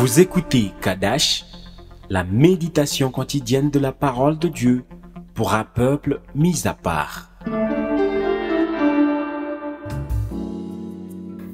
Vous écoutez Kadash, la méditation quotidienne de la parole de Dieu pour un peuple mis à part.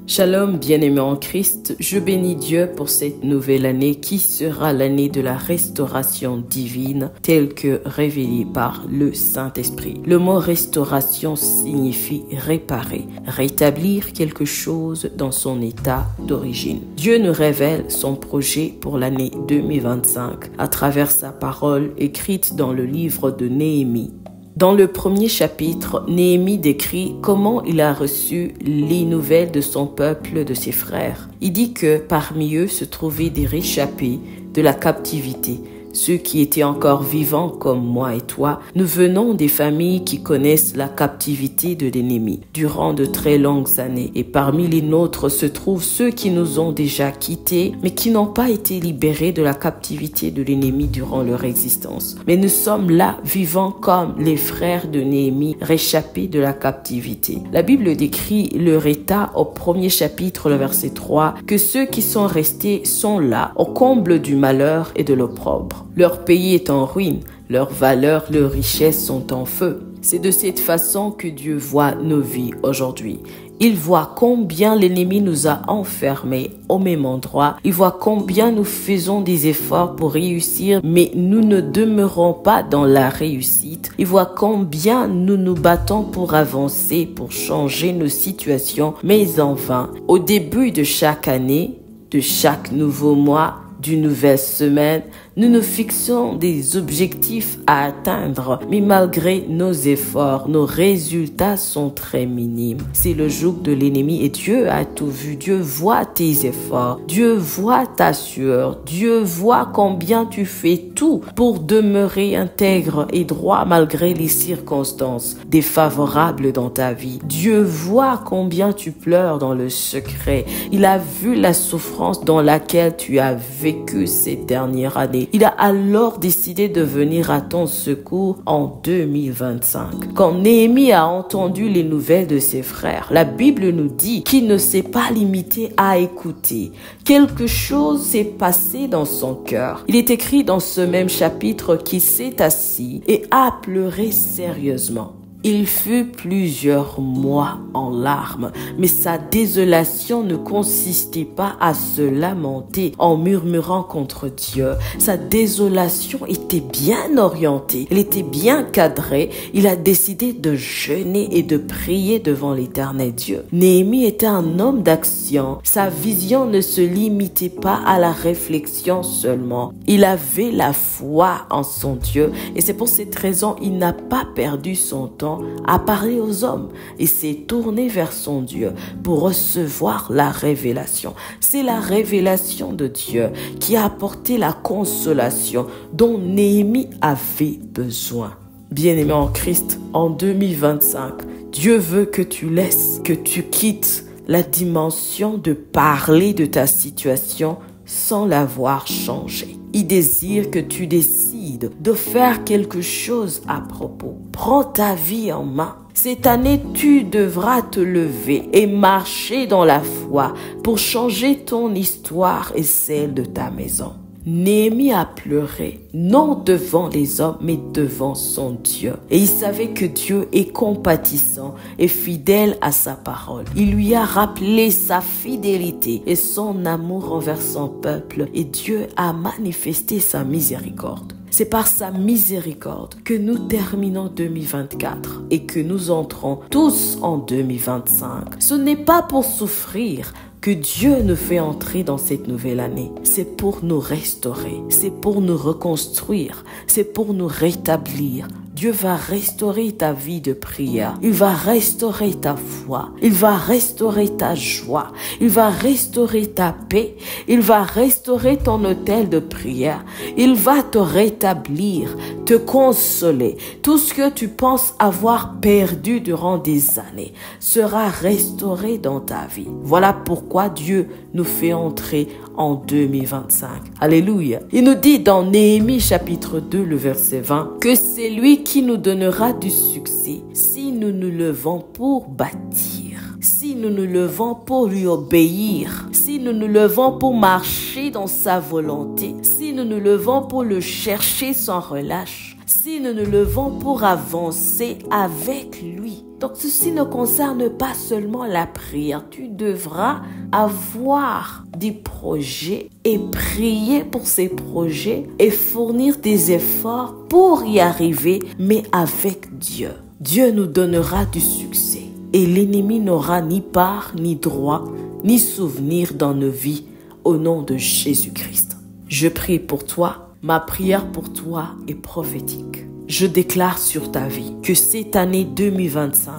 Shalom, bien-aimés en Christ, je bénis Dieu pour cette nouvelle année qui sera l'année de la restauration divine telle que révélée par le Saint-Esprit. Le mot restauration signifie réparer, rétablir quelque chose dans son état d'origine. Dieu nous révèle son projet pour l'année 2025 à travers sa parole écrite dans le livre de Néhémie. Dans le premier chapitre, Néhémie décrit comment il a reçu les nouvelles de son peuple, de ses frères. Il dit que parmi eux se trouvaient des réchappés de la captivité. Ceux qui étaient encore vivants comme moi et toi, nous venons des familles qui connaissent la captivité de l'ennemi durant de très longues années. Et parmi les nôtres se trouvent ceux qui nous ont déjà quittés, mais qui n'ont pas été libérés de la captivité de l'ennemi durant leur existence. Mais nous sommes là, vivants comme les frères de Néhémie, réchappés de la captivité. La Bible décrit leur état au premier chapitre, le verset 3, que ceux qui sont restés sont là, au comble du malheur et de l'opprobre. Leur pays est en ruine, leurs valeurs, leurs richesses sont en feu. C'est de cette façon que Dieu voit nos vies aujourd'hui. Il voit combien l'ennemi nous a enfermés au même endroit. Il voit combien nous faisons des efforts pour réussir, mais nous ne demeurons pas dans la réussite. Il voit combien nous nous battons pour avancer, pour changer nos situations, mais en vain. Au début de chaque année, de chaque nouveau mois, d'une nouvelle semaine, nous nous fixons des objectifs à atteindre, mais malgré nos efforts, nos résultats sont très minimes. C'est le joug de l'ennemi et Dieu a tout vu. Dieu voit tes efforts, Dieu voit ta sueur, Dieu voit combien tu fais tout pour demeurer intègre et droit malgré les circonstances défavorables dans ta vie. Dieu voit combien tu pleures dans le secret. Il a vu la souffrance dans laquelle tu as vécu ces dernières années. Il a alors décidé de venir à ton secours en 2025. Quand Néhémie a entendu les nouvelles de ses frères, la Bible nous dit qu'il ne s'est pas limité à écouter. Quelque chose s'est passé dans son cœur. Il est écrit dans ce même chapitre qu'il s'est assis et a pleuré sérieusement. Il fut plusieurs mois en larmes, mais sa désolation ne consistait pas à se lamenter en murmurant contre Dieu. Sa désolation était bien orientée, elle était bien cadrée. Il a décidé de jeûner et de prier devant l'Éternel Dieu. Néhémie était un homme d'action. Sa vision ne se limitait pas à la réflexion seulement. Il avait la foi en son Dieu et c'est pour cette raison qu'il n'a pas perdu son temps à parler aux hommes et s'est tourné vers son Dieu pour recevoir la révélation. C'est la révélation de Dieu qui a apporté la consolation dont Néhémie avait besoin. Bien-aimé en Christ, en 2025, Dieu veut que tu laisses, que tu quittes la dimension de parler de ta situation sans l'avoir changée. Il désire que tu décides de faire quelque chose à propos. Prends ta vie en main. Cette année, tu devras te lever et marcher dans la foi pour changer ton histoire et celle de ta maison. Néhémie a pleuré, non devant les hommes, mais devant son Dieu. Et il savait que Dieu est compatissant et fidèle à sa parole. Il lui a rappelé sa fidélité et son amour envers son peuple. Et Dieu a manifesté sa miséricorde. C'est par sa miséricorde que nous terminons 2024 et que nous entrons tous en 2025. Ce n'est pas pour souffrir que Dieu nous fait entrer dans cette nouvelle année. C'est pour nous restaurer, c'est pour nous reconstruire, c'est pour nous rétablir. Dieu va restaurer ta vie de prière. Il va restaurer ta foi. Il va restaurer ta joie. Il va restaurer ta paix. Il va restaurer ton autel de prière. Il va te rétablir, te consoler. Tout ce que tu penses avoir perdu durant des années sera restauré dans ta vie. Voilà pourquoi Dieu nous fait entrer en 2025. Alléluia. Il nous dit dans Néhémie chapitre 2, le verset 20, que c'est lui qui nous donnera du succès si nous nous levons pour bâtir. si nous nous levons pour lui obéir, si nous nous levons pour marcher dans sa volonté, si nous nous levons pour le chercher sans relâche, si nous nous levons pour avancer avec lui. Donc ceci ne concerne pas seulement la prière. Tu devras avoir des projets et prier pour ces projets et fournir des efforts pour y arriver, mais avec Dieu. Dieu nous donnera du succès et l'ennemi n'aura ni part, ni droit, ni souvenir dans nos vies au nom de Jésus-Christ. Je prie pour toi. Ma prière pour toi est prophétique. Je déclare sur ta vie que cette année 2025,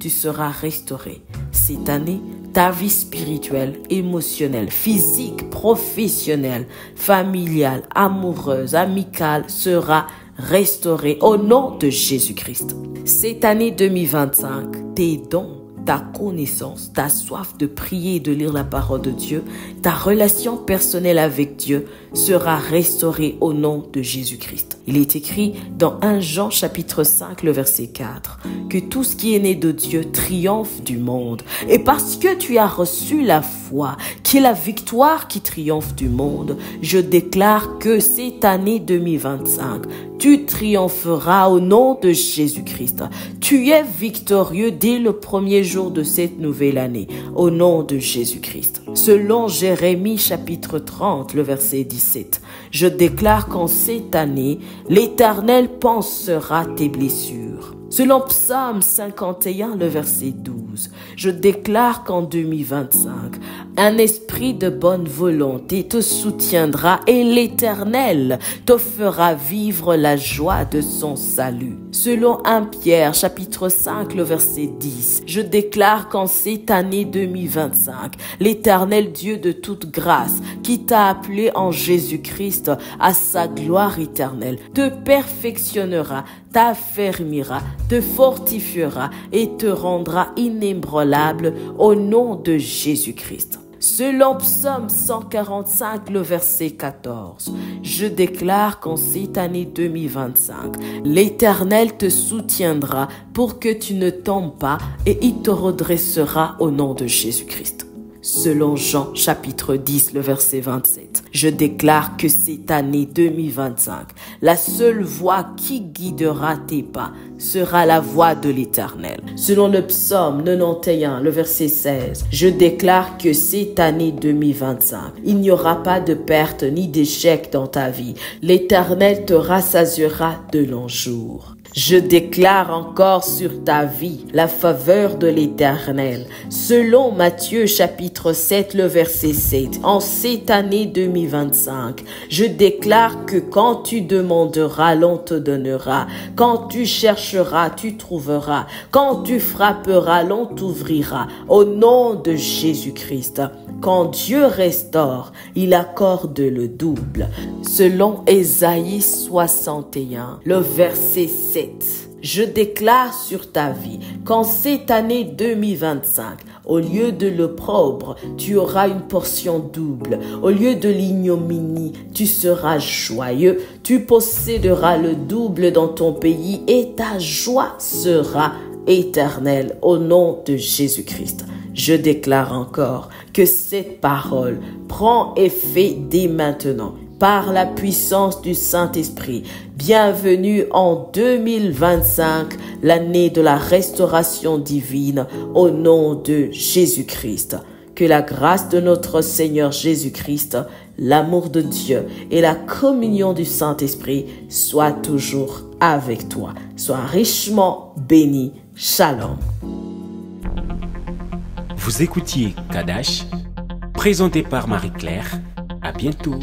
tu seras restauré. Cette année, ta vie spirituelle, émotionnelle, physique, professionnelle, familiale, amoureuse, amicale sera restaurée au nom de Jésus-Christ. Cette année 2025, tes dons, ta connaissance, ta soif de prier et de lire la parole de Dieu, ta relation personnelle avec Dieu sera restaurée au nom de Jésus-Christ. Il est écrit dans 1 Jean chapitre 5, le verset 4, que tout ce qui est né de Dieu triomphe du monde. Et parce que tu as reçu la foi, qui est la victoire qui triomphe du monde, je déclare que cette année 2025, tu triompheras au nom de Jésus-Christ. Tu es victorieux dès le premier jour de cette nouvelle année, au nom de Jésus-Christ. Selon Jérémie chapitre 30, le verset 17, je déclare qu'en cette année, l'Éternel pansera tes blessures. Selon Psaume 51, le verset 12, je déclare qu'en 2025, un esprit de bonne volonté te soutiendra et l'Éternel te fera vivre la joie de son salut. Selon 1 Pierre, chapitre 5, le verset 10, je déclare qu'en cette année 2025, l'Éternel Dieu de toute grâce, qui t'a appelé en Jésus-Christ à sa gloire éternelle, te perfectionnera, t'affermira, te fortifiera et te rendra inébranlable au nom de Jésus-Christ. Selon Psaume 145, le verset 14, je déclare qu'en cette année 2025, l'Éternel te soutiendra pour que tu ne tombes pas et il te redressera au nom de Jésus-Christ. Selon Jean chapitre 10, le verset 27, je déclare que cette année 2025, la seule voie qui guidera tes pas sera la voie de l'Éternel. Selon le psaume 91, le verset 16, je déclare que cette année 2025, il n'y aura pas de perte ni d'échec dans ta vie. L'Éternel te rassasiera de longs jours. Je déclare encore sur ta vie la faveur de l'Éternel. Selon Matthieu chapitre 7, le verset 7, en cette année 2025, je déclare que quand tu demanderas, l'on te donnera. Quand tu chercheras, tu trouveras. Quand tu frapperas, l'on t'ouvrira. Au nom de Jésus-Christ. Quand Dieu restaure, il accorde le double. Selon Ésaïe 61, le verset 7, je déclare sur ta vie qu'en cette année 2025, au lieu de l'opprobre, tu auras une portion double. Au lieu de l'ignominie, tu seras joyeux. Tu posséderas le double dans ton pays et ta joie sera éternelle au nom de Jésus-Christ. Je déclare encore que cette parole prend effet dès maintenant par la puissance du Saint-Esprit. Bienvenue en 2025, l'année de la restauration divine au nom de Jésus-Christ. Que la grâce de notre Seigneur Jésus-Christ, l'amour de Dieu et la communion du Saint-Esprit soient toujours avec toi. Sois richement béni. Shalom. Vous écoutiez Kadash, présenté par Marie-Claire. À bientôt.